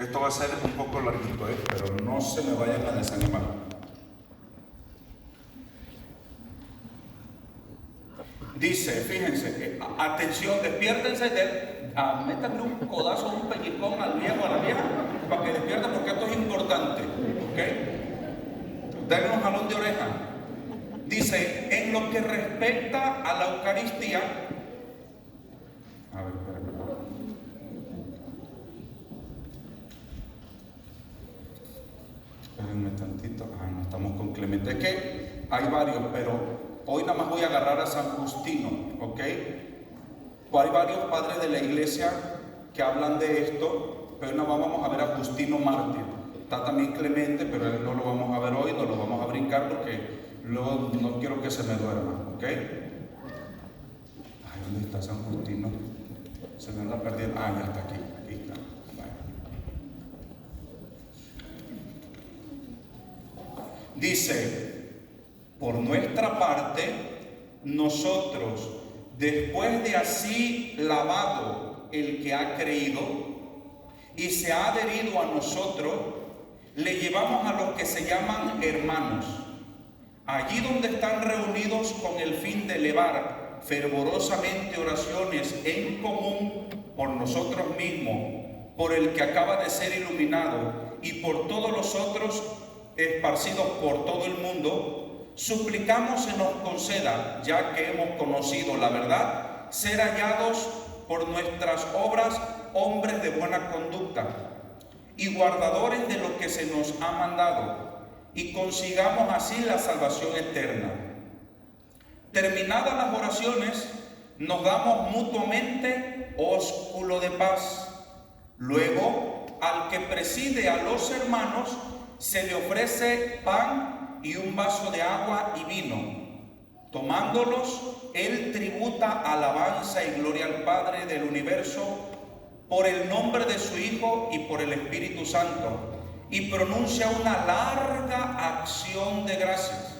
Esto va a ser un poco larguito, pero no se me vayan a desanimar. Dice, fíjense, atención, despiértense métanle un codazo, un pellizcón al viejo, a la vieja, para que despierten, porque esto es importante, ¿ok? Denle un jalón de oreja. Dice, en lo que respecta a la Eucaristía, a ver, espérenme tantito. No estamos con Clemente. Es que hay varios, pero hoy nada más voy a agarrar a San Justino, ¿ok? Pues hay varios padres de la iglesia que hablan de esto, pero nada más vamos a ver a Justino mártir. Está también Clemente, pero él no lo vamos a ver hoy, no lo vamos a brincar porque luego no quiero que se me duerma, ¿ok? Ay, ¿dónde está San Justino? Se me anda perdiendo. Ya está aquí está. Dice, por nuestra parte, nosotros, después de así lavado el que ha creído y se ha adherido a nosotros, le llevamos a los que se llaman hermanos, allí donde están reunidos con el fin de elevar fervorosamente oraciones en común por nosotros mismos, por el que acaba de ser iluminado y por todos los otros esparcidos por todo el mundo, suplicamos se nos conceda, ya que hemos conocido la verdad, ser hallados por nuestras obras hombres de buena conducta y guardadores de lo que se nos ha mandado, y consigamos así la salvación eterna. Terminadas las oraciones, nos damos mutuamente ósculo de paz. Luego, al que preside a los hermanos, se le ofrece pan y un vaso de agua y vino. Tomándolos, él tributa alabanza y gloria al Padre del universo por el nombre de su Hijo y por el Espíritu Santo, y pronuncia una larga acción de gracias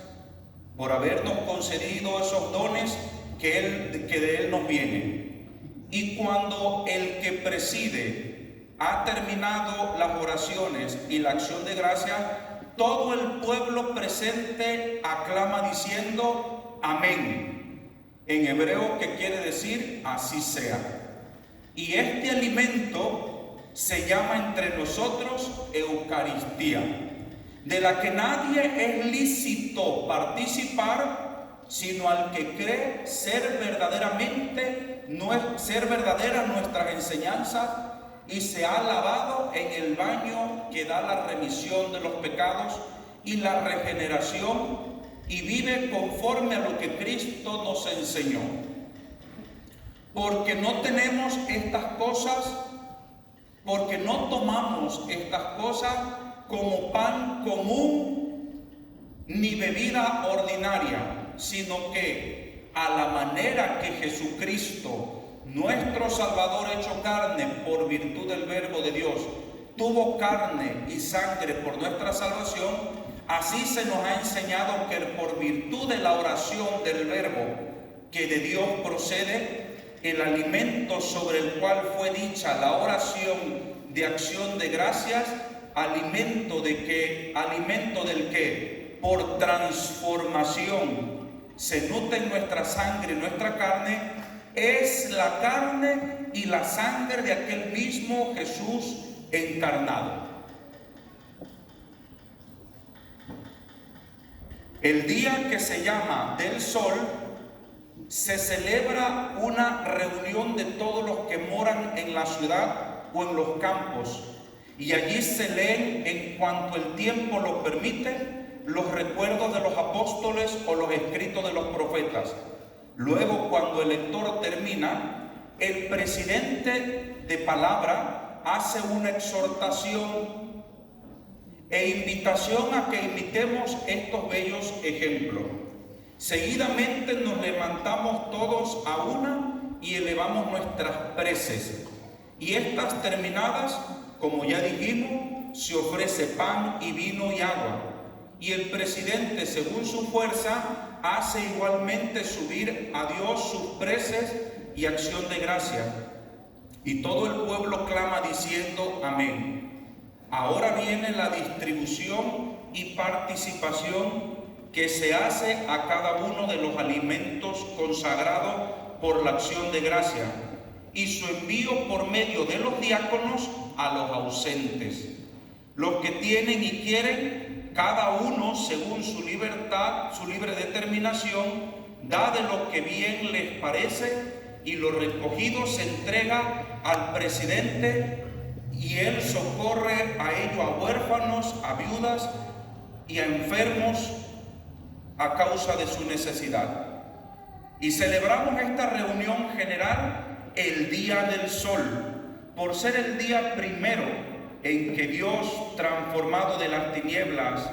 por habernos concedido esos dones que de Él nos vienen. Y cuando el que preside ha terminado las oraciones y la acción de gracias, todo el pueblo presente aclama diciendo amén, en hebreo, que quiere decir así sea. Y este alimento se llama entre nosotros Eucaristía, de la que nadie es lícito participar, sino al que cree ser verdadera nuestras enseñanzas y se ha lavado en el baño que da la remisión de los pecados y la regeneración, y vive conforme a lo que Cristo nos enseñó. Porque no tenemos estas cosas, porque no tomamos estas cosas como pan común ni bebida ordinaria, sino que a la manera que Jesucristo, nuestro Salvador hecho carne por virtud del Verbo de Dios, tuvo carne y sangre por nuestra salvación, así se nos ha enseñado que por virtud de la oración del Verbo que de Dios procede, el alimento sobre el cual fue dicha la oración de acción de gracias, alimento del que por transformación se nutre nuestra sangre y nuestra carne, es la carne y la sangre de aquel mismo Jesús encarnado. El día que se llama del Sol, se celebra una reunión de todos los que moran en la ciudad o en los campos, y allí se leen, en cuanto el tiempo lo permite, los recuerdos de los apóstoles o los escritos de los profetas. Luego, cuando el lector termina, el presidente de palabra hace una exhortación e invitación a que imitemos estos bellos ejemplos. Seguidamente nos levantamos todos a una y elevamos nuestras preces, y estas terminadas, como ya dijimos, se ofrece pan y vino y agua, y el presidente, según su fuerza, hace igualmente subir a Dios sus preces y acción de gracia, y todo el pueblo clama diciendo amén. ahora viene la distribución y participación que se hace a cada uno de los alimentos consagrados por la acción de gracia y su envío por medio de los diáconos a los ausentes. Los que tienen y quieren, cada uno según su libertad, su libre determinación, da de lo que bien les parece, y lo recogido se entrega al presidente y él socorre a ello a huérfanos, a viudas y a enfermos a causa de su necesidad. Y celebramos esta reunión general el Día del Sol, por ser el día primero en que Dios, transformado de las tinieblas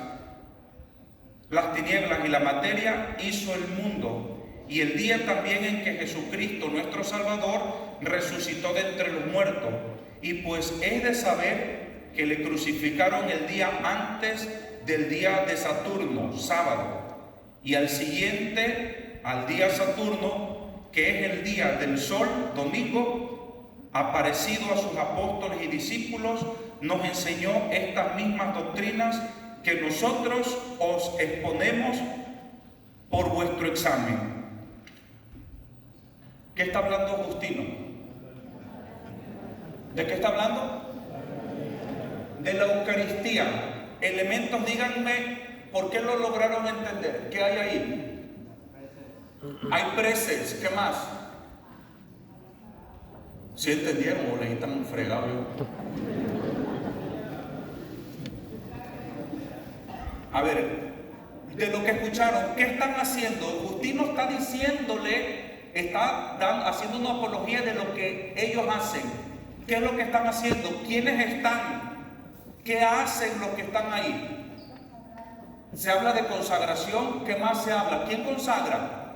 y la materia, hizo el mundo, y el día también en que Jesucristo, nuestro Salvador, resucitó de entre los muertos. Y pues es de saber que le crucificaron el día antes del día de Saturno, sábado, y al siguiente, al día Saturno, que es el día del Sol, domingo, aparecido a sus apóstoles y discípulos, nos enseñó estas mismas doctrinas que nosotros os exponemos por vuestro examen. ¿Qué está hablando Justino? ¿De qué está hablando? De la Eucaristía. Elementos, díganme, ¿por qué lo lograron entender? ¿Qué hay ahí? Hay preces, ¿qué más? ¿Sí entendieron o le están fregados? A ver, de lo que escucharon, ¿qué están haciendo? Justino está diciéndole, haciendo una apología de lo que ellos hacen. ¿Qué es lo que están haciendo? ¿Quiénes están? ¿Qué hacen los que están ahí? Se habla de consagración. ¿Qué más se habla? ¿Quién consagra?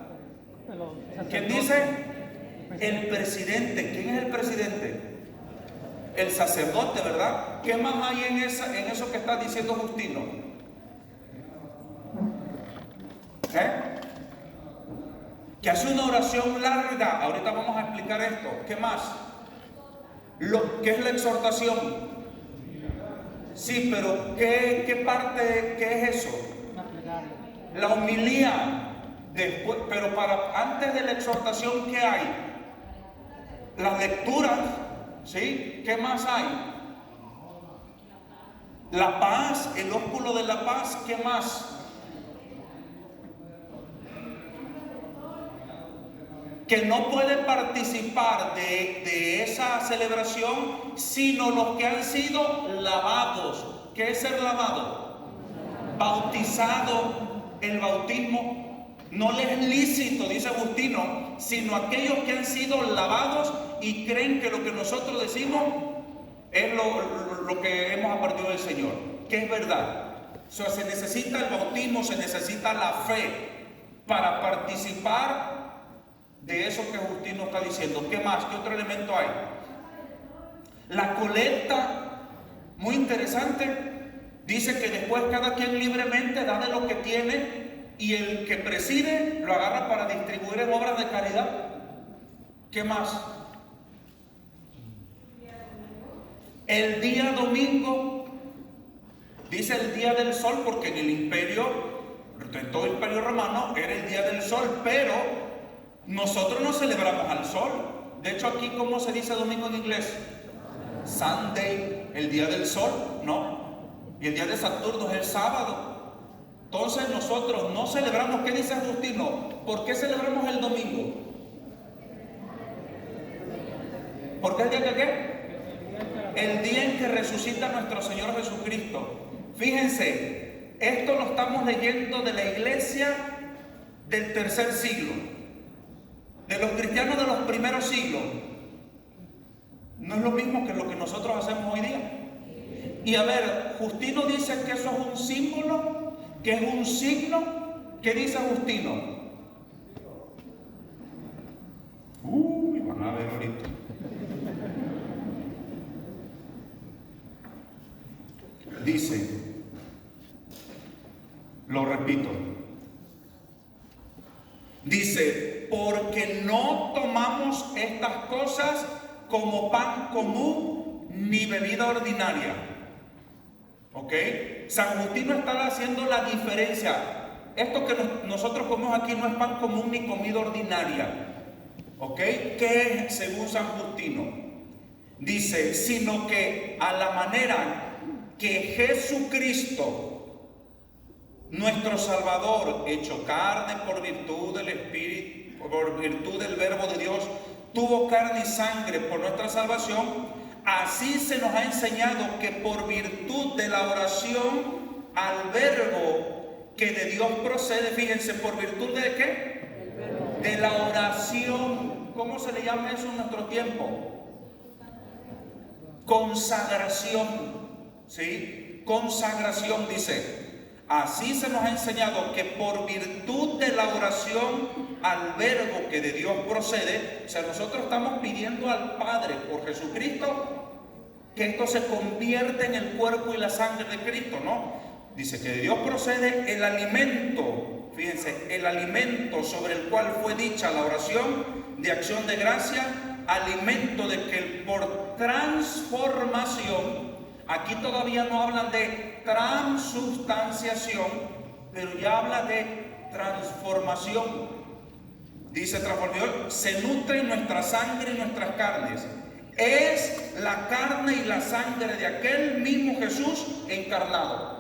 ¿Quién dice? El presidente. ¿Quién es el presidente? El sacerdote, ¿verdad? ¿Qué más hay en eso que está diciendo Justino? Que hace una oración larga. Ahorita vamos a explicar esto. ¿Qué más? ¿Qué es la exhortación? Sí, pero ¿qué parte, qué es eso? La homilía. Después, pero antes de la exhortación, ¿qué hay? Las lecturas, ¿sí? ¿Qué más hay? La paz, el ósculo de la paz, ¿qué más? Que no pueden participar de esa celebración sino los que han sido lavados. ¿Qué es ser lavado? Bautizado. El bautismo no les es lícito, dice Agustino, sino aquellos que han sido lavados y creen que lo que nosotros decimos es lo que hemos aprendido del Señor, que es verdad. O sea, se necesita el bautismo, se necesita la fe para participar de eso que Justino está diciendo. ¿Qué más? ¿Qué otro elemento hay? La colecta, muy interesante. Dice que después cada quien libremente da de lo que tiene y el que preside lo agarra para distribuir en obras de caridad. ¿Qué más? El día domingo, dice el día del sol, porque en el imperio, en todo el imperio romano, era el día del sol, pero nosotros no celebramos al sol. De hecho, aquí, ¿cómo se dice domingo en inglés? Sunday, el día del sol, ¿no? Y el día de Saturno es el sábado. Entonces nosotros no celebramos. ¿Qué dice Agustino? ¿Por qué celebramos el domingo? ¿Por qué el día que qué? El día en que resucita nuestro Señor Jesucristo. Fíjense, esto lo estamos leyendo de la iglesia del tercer siglo, de los cristianos de los primeros siglos. No es lo mismo que lo que nosotros hacemos hoy día. Y a ver, Justino dice que eso es un símbolo, que es un signo. ¿Qué dice Justino? Van a ver ahorita. Dice, lo repito, dice, porque no tomamos estas cosas como pan común ni bebida ordinaria, ¿Ok? San Justino está haciendo la diferencia. Esto que nosotros comemos aquí no es pan común ni comida ordinaria. ¿Ok? ¿Qué es según San Justino? Dice, sino que a la manera que Jesucristo, nuestro Salvador, hecho carne por virtud del Espíritu, por virtud del Verbo de Dios, tuvo carne y sangre por nuestra salvación, así se nos ha enseñado que por virtud de la oración al Verbo que de Dios procede, fíjense, ¿por virtud de qué? De la oración. ¿Cómo se le llama eso en nuestro tiempo? Consagración. ¿Sí? Consagración, dice. Así se nos ha enseñado que por virtud de la oración al Verbo que de Dios procede, o sea, nosotros estamos pidiendo al Padre por Jesucristo que esto se convierta en el cuerpo y la sangre de Cristo, ¿no? Dice que de Dios procede el alimento, fíjense, el alimento sobre el cual fue dicha la oración de acción de gracia, alimento de que por transformación, aquí todavía no hablan de transubstanciación, pero ya habla de transformación. Dice transformación, se nutre nuestra sangre y nuestras carnes. Es la carne y la sangre de aquel mismo Jesús encarnado.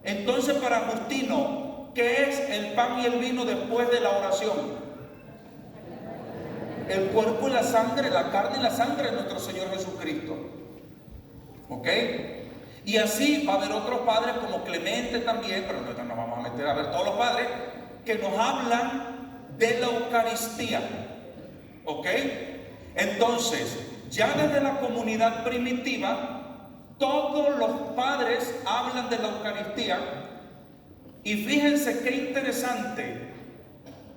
Entonces, para Justino, ¿qué es el pan y el vino después de la oración? El cuerpo y la sangre, la carne y la sangre de nuestro Señor Jesucristo. ¿Ok? Y así va a haber otros padres como Clemente también, pero no nos vamos a meter a ver todos los padres, que nos hablan de la Eucaristía. ¿Ok? Entonces, ya desde la comunidad primitiva, todos los padres hablan de la Eucaristía. Y fíjense qué interesante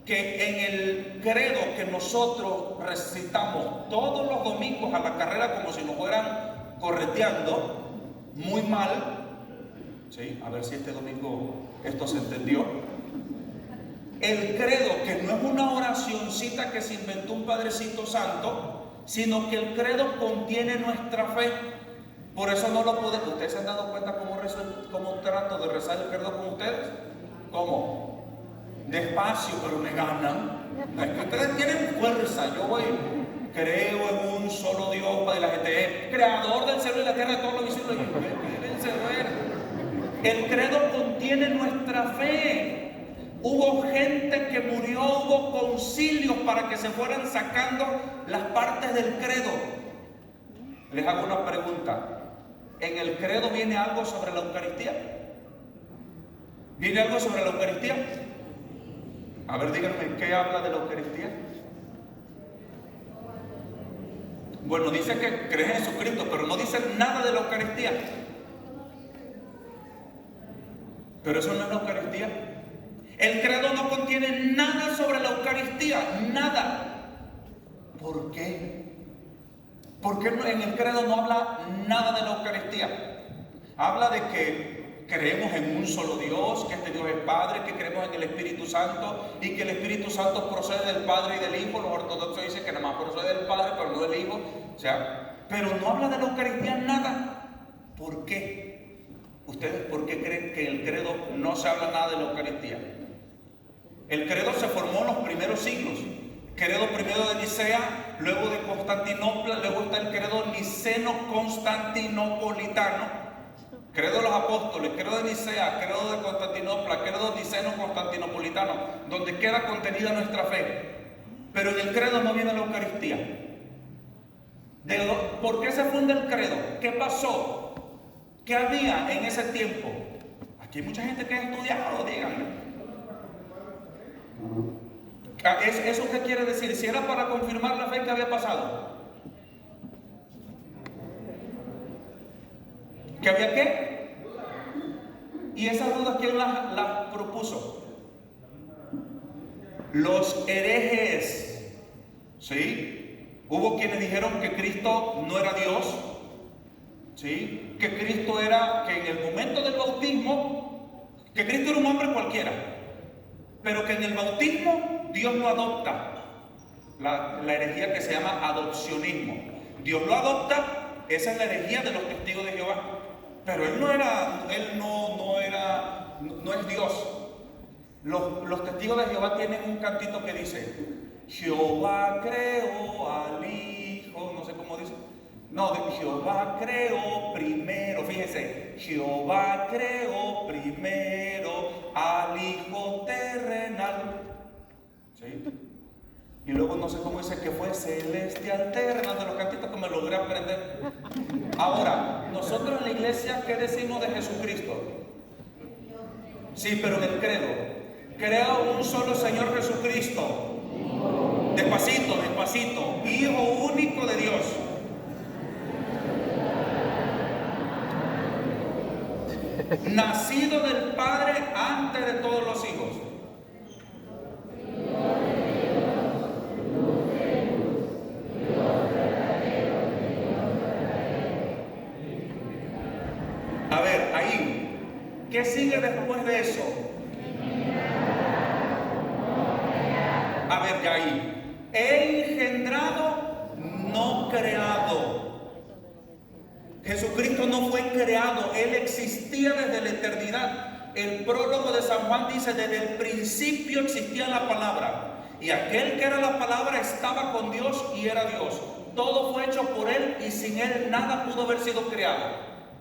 que en el credo que nosotros recitamos todos los domingos a la carrera como si nos fueran correteando, muy mal, ¿sí? A ver si este domingo esto se entendió. El credo, que no es una oracioncita que se inventó un padrecito santo, sino que el credo contiene nuestra fe. Por eso no lo podemos. ¿Ustedes se han dado cuenta cómo trato de rezar el credo con ustedes? ¿Cómo? Despacio, pero me ganan. Es que ustedes tienen fuerza. Yo creo en un solo Dios, Padre, la gente es creador del cielo y la tierra, de todos los visibles. El credo contiene nuestra fe. Hubo gente que murió, hubo concilios para que se fueran sacando las partes del credo. Les hago una pregunta. ¿En el credo viene algo sobre la Eucaristía? ¿Viene algo sobre la Eucaristía? A ver, díganme, ¿qué habla de la Eucaristía? Bueno, dice que crees en Jesucristo, pero no dice nada de la Eucaristía. Pero eso no es la Eucaristía. El credo no contiene nada sobre la Eucaristía, nada. ¿Por qué? ¿Por qué en el credo no habla nada de la Eucaristía? Habla de que creemos en un solo Dios, que este Dios es Padre, que creemos en el Espíritu Santo y que el Espíritu Santo procede del Padre y del Hijo. Los ortodoxos dicen que nada más procede del Padre, pero no del Hijo. O sea, pero no habla de la Eucaristía nada. ¿Por qué? ¿Ustedes por qué creen que en el credo no se habla nada de la Eucaristía? El credo se formó en los primeros siglos. Credo primero de Nicea, luego de Constantinopla, luego está el credo niceno-constantinopolitano, credo de los apóstoles, credo de Nicea, credo de Constantinopla, credo niceno-constantinopolitano, donde queda contenida nuestra fe. Pero en el credo no viene la Eucaristía. ¿Por qué se funda el credo? ¿Qué pasó? ¿Qué había en ese tiempo? Aquí hay mucha gente que ha estudiado, díganme. ¿Eso qué quiere decir? Si era para confirmar la fe, que había pasado. ¿Que había qué? ¿Y esas dudas quién las propuso? Los herejes. ¿Sí? Hubo quienes dijeron que Cristo no era Dios. ¿Sí? Que Cristo era, que en el momento del bautismo, que Cristo era un hombre cualquiera, pero que en el bautismo Dios lo adopta. La herejía que se llama adopcionismo. Dios lo adopta, esa es la herejía de los testigos de Jehová. Pero él no es Dios. Los testigos de Jehová tienen un cantito que dice: Jehová creó al Hijo, no sé cómo dice. No, Jehová creó primero, fíjese, Jehová creó primero al Hijo terrenal. ¿Sí? Y luego no sé cómo dice que fue celestial terrenal, de los cantitos que me logré aprender. Ahora, nosotros en la iglesia, ¿qué decimos de Jesucristo? Sí, pero en el credo, creo un solo Señor Jesucristo. Despacito, despacito. Hijo único de Dios. Nacido del Padre antes de todos los hijos. A ver, ahí, ¿qué sigue después de eso? A ver, ya ahí. Engendrado, no creado. Jesucristo no fue creado, Él existía desde la eternidad. El prólogo de San Juan dice: desde el principio existía la palabra, y aquel que era la palabra estaba con Dios y era Dios. Todo fue hecho por Él, y sin Él nada pudo haber sido creado.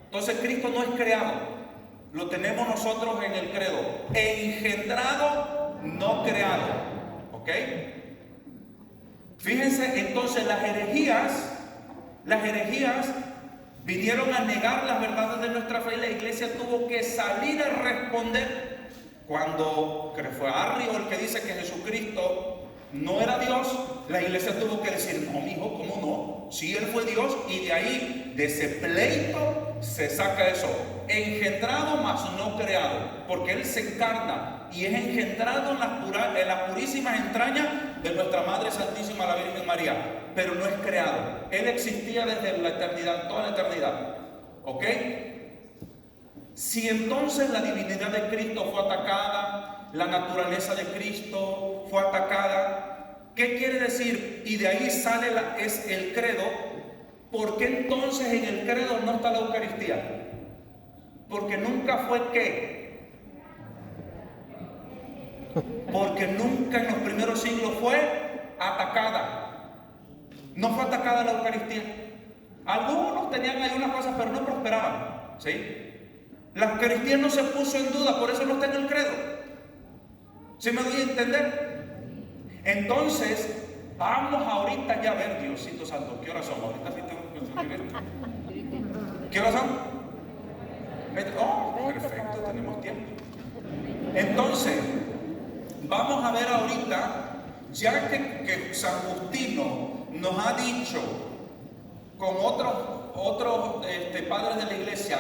Entonces Cristo no es creado, lo tenemos nosotros en el credo: engendrado, no creado. ¿Ok? Fíjense entonces, las herejías vinieron a negar las verdades de nuestra fe, y la iglesia tuvo que salir a responder. Cuando fue Arrio el que dice que Jesucristo no era Dios, la iglesia tuvo que decir: no, mijo, ¿cómo no? Sí, Él fue Dios. Y de ahí, de ese pleito, se saca eso: engendrado mas no creado, porque Él se encarna y es engendrado en las purísimas entrañas de nuestra Madre Santísima, la Virgen María, pero no es creado. Él existía desde la eternidad, toda la eternidad. ¿Ok? Si entonces la divinidad de Cristo fue atacada, la naturaleza de Cristo fue atacada, ¿qué quiere decir? Y de ahí sale es el credo. ¿Por qué entonces en el credo no está la Eucaristía? Porque nunca fue ¿qué? Porque nunca en los primeros siglos fue atacada. No fue atacada la Eucaristía. Algunos tenían ahí unas cosas, pero no prosperaban. ¿Sí? La Eucaristía no se puso en duda, por eso no está en el credo. ¿Sí me doy a entender? Entonces, vamos ahorita ya a ver, Diosito Santo, ¿qué horas son? Ahorita sí tengo que escribir esto. ¿Qué horas son? Oh, perfecto, tenemos tiempo. Entonces, vamos a ver ahorita, ya que San Justino nos ha dicho con otros padres de la iglesia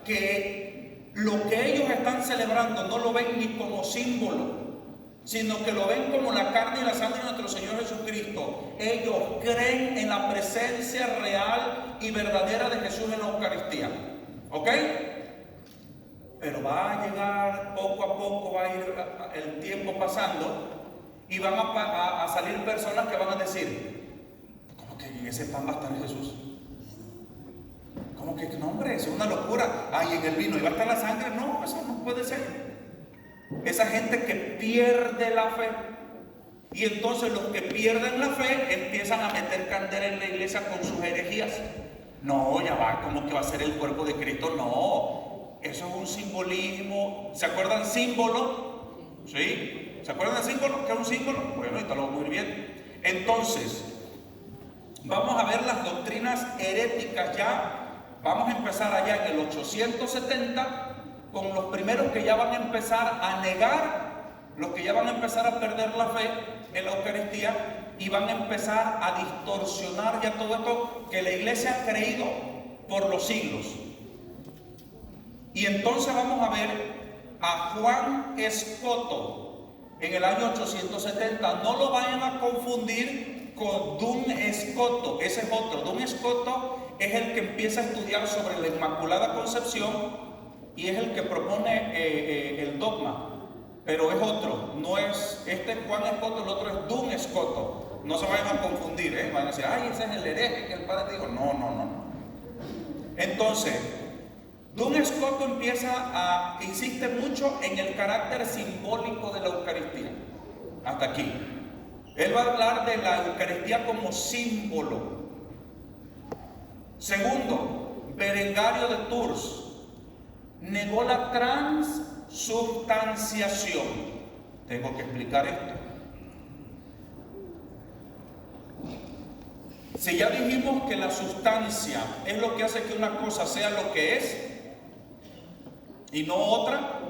que lo que ellos están celebrando no lo ven ni como símbolo, sino que lo ven como la carne y la sangre de nuestro Señor Jesucristo. Ellos creen en la presencia real y verdadera de Jesús en la Eucaristía. ¿Ok? Pero va a llegar poco a poco, va a ir el tiempo pasando, y van a salir personas que van a decir: ¿cómo que en ese pan va a estar Jesús? ¿Cómo que no, hombre? Eso es una locura. Ay, en el vino iba a estar la sangre. No, eso no puede ser. Esa gente que pierde la fe. Y entonces los que pierden la fe empiezan a meter candela en la iglesia con sus herejías. No, ya va, ¿cómo que va a ser el cuerpo de Cristo? No, eso es un simbolismo. ¿Se acuerdan símbolo? ¿Sí? ¿Se acuerdan del símbolo? ¿Qué es un símbolo? Bueno, ahorita lo vamos a ir viendo. Entonces, vamos a ver las doctrinas heréticas ya. Vamos a empezar allá en el 870 con los primeros que ya van a empezar a negar, los que ya van a empezar a perder la fe en la Eucaristía, y van a empezar a distorsionar ya todo esto que la iglesia ha creído por los siglos. Y entonces vamos a ver a Juan Escoto en el año 870. No lo vayan a confundir con Duns Scotus, ese es otro. Duns Scotus es el que empieza a estudiar sobre la Inmaculada Concepción y es el que propone el dogma. Pero es otro, no es, este es Juan Escoto, el otro es Duns Scotus. No se vayan a confundir, van a decir: ay, ese es el hereje que el padre dijo. No. Entonces, Duns Scott insiste mucho en el carácter simbólico de la Eucaristía. Hasta aquí. Él va a hablar de la Eucaristía como símbolo. Segundo, Berengario de Tours negó la transubstanciación. Tengo que explicar esto. Si ya dijimos que la sustancia es lo que hace que una cosa sea lo que es y no otra,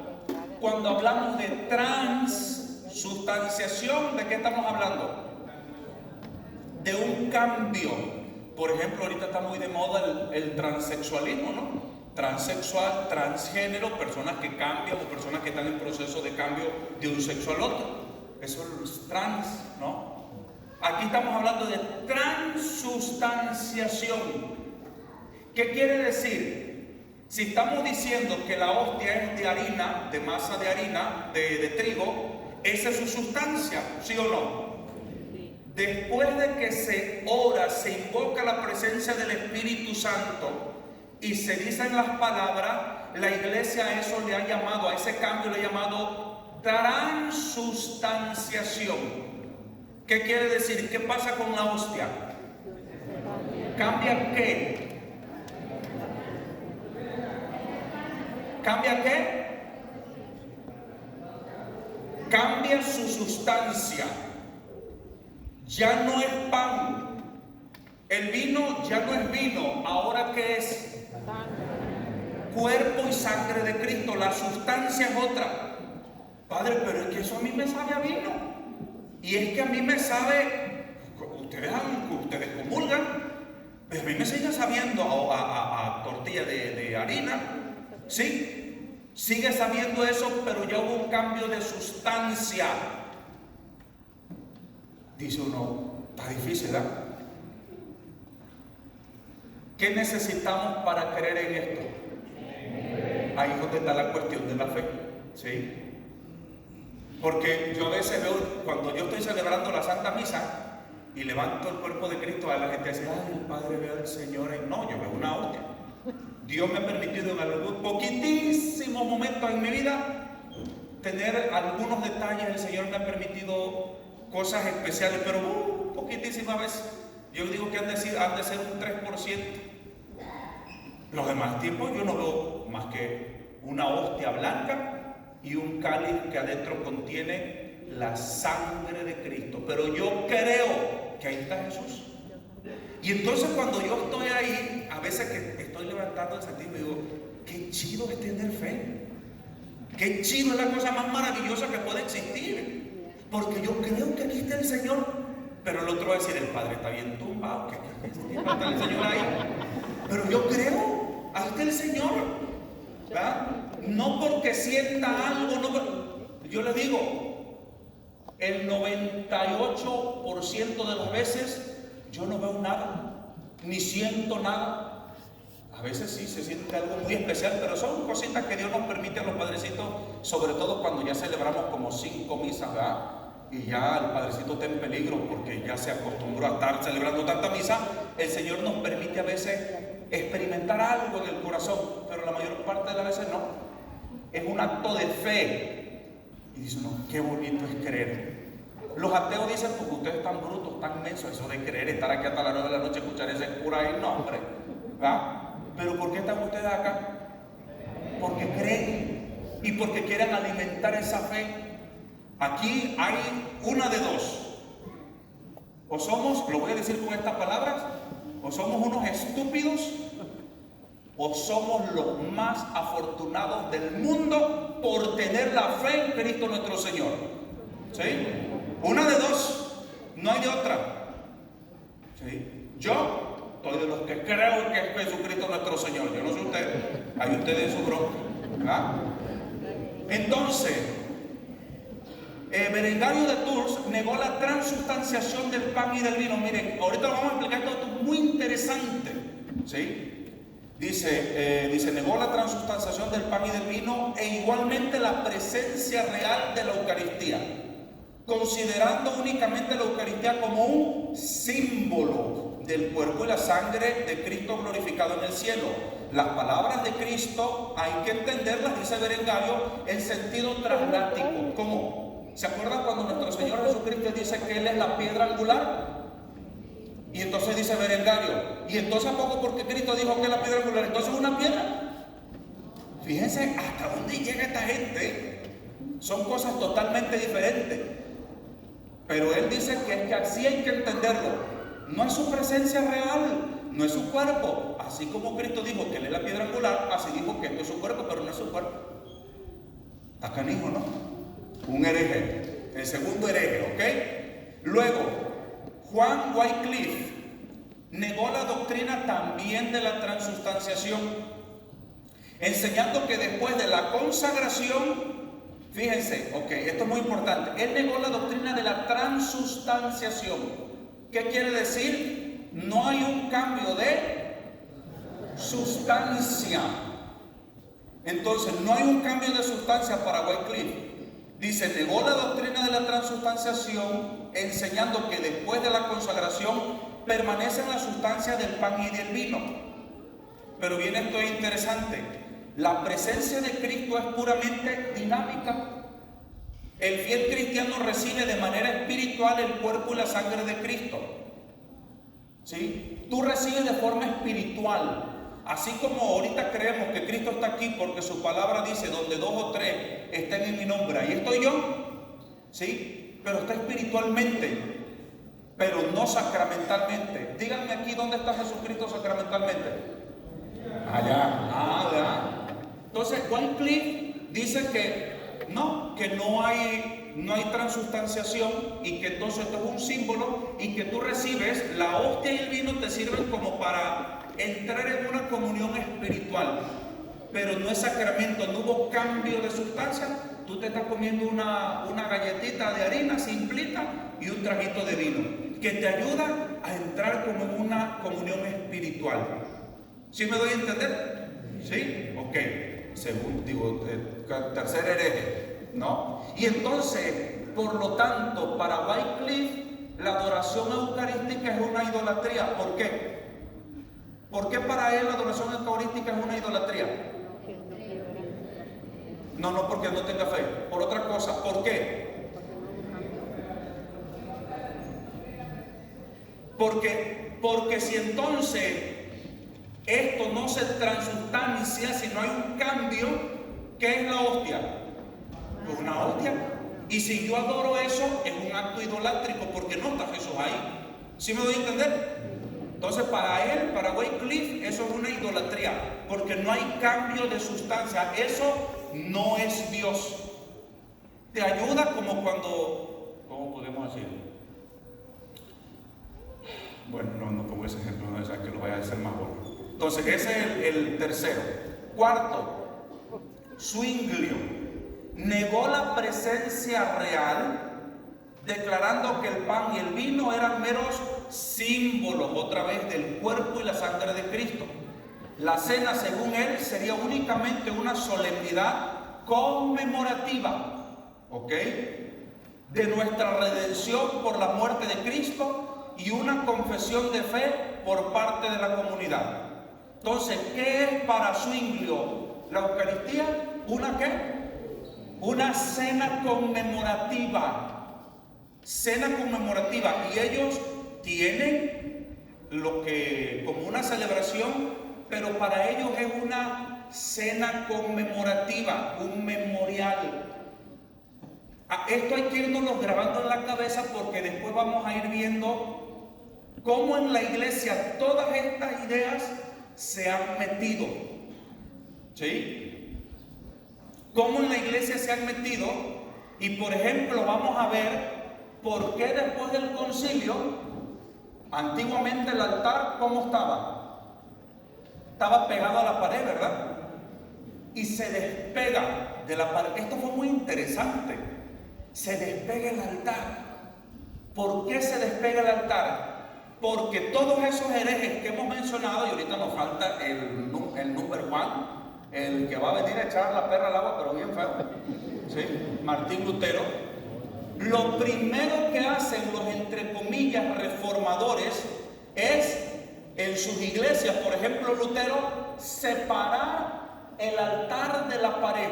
cuando hablamos de transubstanciación, ¿de qué estamos hablando? De un cambio. Por ejemplo, ahorita está muy de moda el transexualismo, ¿no? Transexual, transgénero, personas que cambian o personas que están en proceso de cambio de un sexo al otro. Eso es trans, ¿no? Aquí estamos hablando de transubstanciación. ¿Qué quiere decir? Si estamos diciendo que la hostia es de harina, de masa de harina, de trigo, esa es su sustancia, ¿sí o no? Después de que se ora, se invoca la presencia del Espíritu Santo y se dicen las palabras, la iglesia a eso le ha llamado, a ese cambio le ha llamado transubstanciación. ¿Qué quiere decir? ¿Qué pasa con la hostia? ¿Cambia qué? ¿Cambia qué? Cambia su sustancia. Ya no es pan. El vino ya no es vino. ¿Ahora qué es? Cuerpo y sangre de Cristo. La sustancia es otra. Padre, pero es que eso a mí me sabe a vino. Y es que a mí me sabe, ustedes comulgan, pero a mí me sigue sabiendo a tortilla de harina, ¿sí? Sigue sabiendo eso, pero ya hubo un cambio de sustancia. Dice uno, está difícil, ¿verdad? ¿Qué necesitamos para creer en esto? Ahí es donde está la cuestión de la fe, ¿sí? Porque yo a veces veo, cuando yo estoy celebrando la Santa Misa y levanto el cuerpo de Cristo, a la gente dice, ay, el Padre ve al Señor. No, yo veo una hostia. Dios me ha permitido en algún poquitísimos momentos en mi vida tener algunos detalles. El Señor me ha permitido cosas especiales, pero poquitísimas veces. Yo digo que han de ser un 3%. Los demás tiempos yo no veo más que una hostia blanca y un cáliz que adentro contiene la sangre de Cristo. Pero yo creo que ahí está Jesús. Y entonces cuando yo estoy ahí, a veces que estoy levantando el sentido, digo, qué chido es tener fe. Qué chido, es la cosa más maravillosa que puede existir. Porque yo creo que aquí está el Señor. Pero el otro va a decir, el Padre está bien tumbado, que está el Señor ahí. Pero yo creo, ahí está el Señor, ¿verdad? No porque sienta algo, yo le digo, el 98% de las veces yo no veo nada, ni siento nada. A veces sí se siente algo muy especial, pero son cositas que Dios nos permite a los padrecitos, sobre todo cuando ya celebramos como 5 misas, ¿verdad? Y ya el padrecito está en peligro porque ya se acostumbró a estar celebrando tanta misa. El Señor nos permite a veces experimentar algo en el corazón, pero la mayor parte de las veces no. Es un acto de fe. Y dice uno, qué bonito es creer. Los ateos dicen, porque ustedes están brutos, tan mensos, eso de creer, estar aquí hasta las 9 de la noche, escuchar ese cura ahí, no, hombre, ¿verdad? Pero ¿por qué están ustedes acá? Porque creen y porque quieren alimentar esa fe. Aquí hay una de dos. O somos, lo voy a decir con estas palabras, o somos unos estúpidos, o somos los más afortunados del mundo por tener la fe en Cristo nuestro Señor. ¿Sí? Una de dos, no hay de otra. ¿Sí? Yo soy de los que creo que es Jesucristo nuestro Señor. Yo no sé ustedes, hay ustedes en su bronca, ¿verdad? Entonces, Berengario de Tours negó la transubstanciación del pan y del vino. Miren, ahorita vamos a explicar esto muy interesante, ¿sí? Dice, negó la transubstanciación del pan y del vino e igualmente la presencia real de la Eucaristía, considerando únicamente la Eucaristía como un símbolo del cuerpo y la sangre de Cristo glorificado en el cielo. Las palabras de Cristo hay que entenderlas, dice Berengario, en sentido traslático. ¿Cómo? ¿Se acuerdan cuando nuestro Señor Jesucristo dice que Él es la piedra angular? Y entonces dice Berengario, ¿y entonces a poco porque Cristo dijo que es la piedra angular? Entonces es una piedra. Fíjense hasta dónde llega esta gente. Son cosas totalmente diferentes. Pero Él dice que es que así hay que entenderlo. No es su presencia real, no es su cuerpo. Así como Cristo dijo que Él es la piedra angular, así dijo que esto es su cuerpo, pero no es su cuerpo. Está canijo, ¿no? Un hereje. El segundo hereje, ¿ok? Luego, Juan Wycliffe negó la doctrina también de la transustanciación, enseñando que después de la consagración, fíjense, ok, esto es muy importante, él negó la doctrina de la transustanciación. ¿Qué quiere decir? No hay un cambio de sustancia. Entonces, no hay un cambio de sustancia para Wycliffe. Dice, negó la doctrina de la transustanciación, enseñando que después de la consagración permanecen la sustancia del pan y del vino. Pero viene esto interesante. La presencia de Cristo es puramente dinámica. El fiel cristiano recibe de manera espiritual el cuerpo y la sangre de Cristo. ¿Sí? Tú recibes de forma espiritual. Así como ahorita creemos que Cristo está aquí porque su palabra dice, donde 2 o 3 estén en mi nombre, ahí estoy yo. ¿Sí? Pero está espiritualmente, pero no sacramentalmente. Díganme aquí, ¿dónde está Jesucristo sacramentalmente? Allá. ¿Verdad? Entonces, Wycliffe dice que no hay transustanciación y que entonces esto es un símbolo y que tú recibes, la hostia y el vino te sirven como para entrar en una comunión espiritual, pero no es sacramento, no hubo cambio de sustancia. Tú te estás comiendo una galletita de harina simplita y un traguito de vino que te ayuda a entrar como en una comunión espiritual. ¿Sí me doy a entender? ¿Sí? Ok. Tercer hereje, ¿no? Y entonces, por lo tanto, para Wycliffe, la adoración eucarística es una idolatría. ¿Por qué? ¿Por qué para él la adoración eucarística es una idolatría? No porque no tenga fe, por otra cosa. ¿Por qué? Porque si entonces esto no se transustancia, si no hay un cambio, ¿qué es la hostia? Pues una hostia. Y si yo adoro eso, es un acto idolátrico porque no está Jesús ahí. ¿Sí me doy a entender? Entonces para él, para Wycliffe, eso es una idolatría, porque no hay cambio de sustancia. Eso no es Dios. Te ayuda como cuando, ¿cómo podemos decirlo? Bueno, no pongo ese ejemplo, no es que lo vaya a hacer más bueno. Entonces ese es el tercero. Cuarto, Zwinglio negó la presencia real, declarando que el pan y el vino eran meros símbolos, otra vez, del cuerpo y la sangre de Cristo. La cena, según él, sería únicamente una solemnidad conmemorativa, ¿ok?, de nuestra redención por la muerte de Cristo y una confesión de fe por parte de la comunidad. Entonces, ¿qué es para Zwinglio la Eucaristía? ¿Una qué? Una cena conmemorativa. Cena conmemorativa. Y ellos tienen lo que como una celebración, pero para ellos es una cena conmemorativa, un memorial. Esto hay que irnos grabando en la cabeza porque después vamos a ir viendo cómo en la iglesia todas estas ideas se han metido. ¿Sí? Cómo en la iglesia se han metido. Y por ejemplo vamos a ver por qué después del concilio, antiguamente el altar, ¿cómo estaba? Estaba pegado a la pared, ¿verdad? Y se despega de la pared. Esto fue muy interesante. Se despega el altar. ¿Por qué se despega el altar? Porque todos esos herejes que hemos mencionado, y ahorita nos falta el number one, el que va a venir a echar la perra al agua, pero bien feo, ¿sí? Martín Lutero. Lo primero que hacen los, entre comillas, reformadores, es en sus iglesias, por ejemplo Lutero, separar el altar de la pared.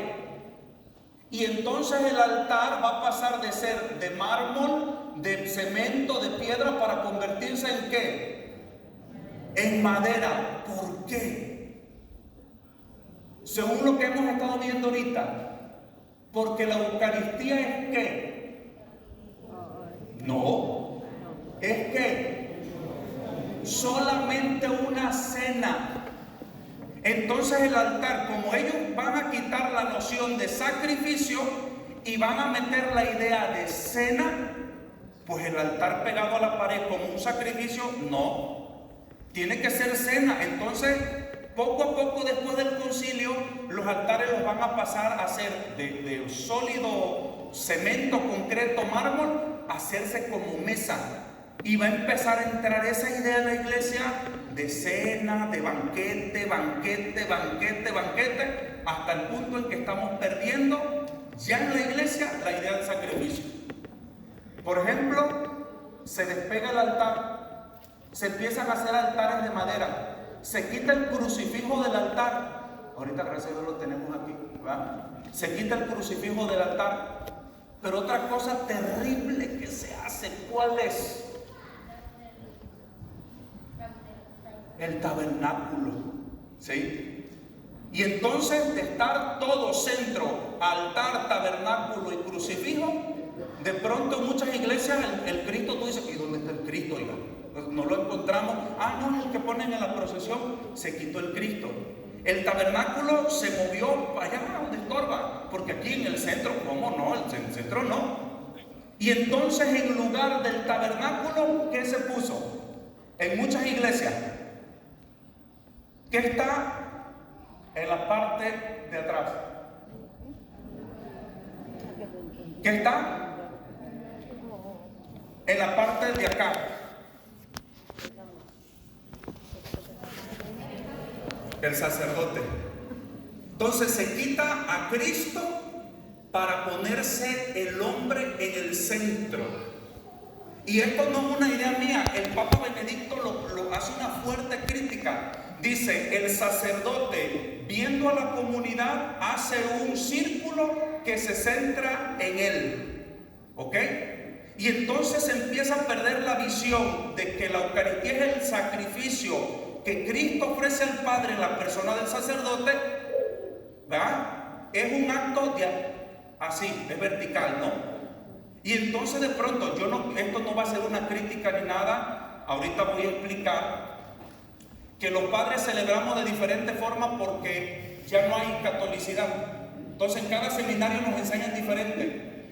Y entonces el altar va a pasar de ser de mármol, de cemento, de piedra, para convertirse en ¿qué? En madera. ¿Por qué? Según lo que hemos estado viendo ahorita, porque la Eucaristía es ¿qué? No, es ¿qué? Solamente una cena. Entonces el altar, como ellos van a quitar la noción de sacrificio y van a meter la idea de cena, pues el altar pegado a la pared como un sacrificio, no, tiene que ser cena. Entonces poco a poco después del concilio, los altares los van a pasar a ser de sólido cemento, concreto, mármol, a hacerse como mesa. Y va a empezar a entrar esa idea en la iglesia de cena, de banquete, banquete, banquete, banquete, hasta el punto en que estamos perdiendo ya en la iglesia la idea del sacrificio. Por ejemplo, se despega el altar, se empiezan a hacer altares de madera, se quita el crucifijo del altar. Ahorita gracias a Dios lo tenemos aquí, ¿verdad? Se quita el crucifijo del altar. Pero otra cosa terrible que se hace, ¿cuál es? El tabernáculo, ¿sí? Y entonces de estar todo centro, altar, tabernáculo y crucifijo, de pronto en muchas iglesias el Cristo, tú dices, ¿y dónde está el Cristo? Oiga, pues no lo encontramos. Ah, no, es el que ponen en la procesión. Se quitó el Cristo. El tabernáculo se movió para allá donde estorba, porque aquí en el centro, ¿cómo no? En el centro no. Y entonces en lugar del tabernáculo, ¿qué se puso? En muchas iglesias, ¿qué está en la parte de atrás? ¿Qué está en la parte de acá? El sacerdote. Entonces se quita a Cristo para ponerse el hombre en el centro. Y esto no es una idea mía, el Papa Benedicto lo hace una fuerte crítica. Dice, el sacerdote, viendo a la comunidad, hace un círculo que se centra en él. ¿Ok? Y entonces empieza a perder la visión de que la Eucaristía es el sacrificio que Cristo ofrece al Padre en la persona del sacerdote, ¿verdad? Es un acto así, es vertical, ¿no? Y entonces de pronto, esto no va a ser una crítica ni nada, ahorita voy a explicar que los padres celebramos de diferentes formas porque ya no hay catolicidad. Entonces en cada seminario nos enseñan diferente.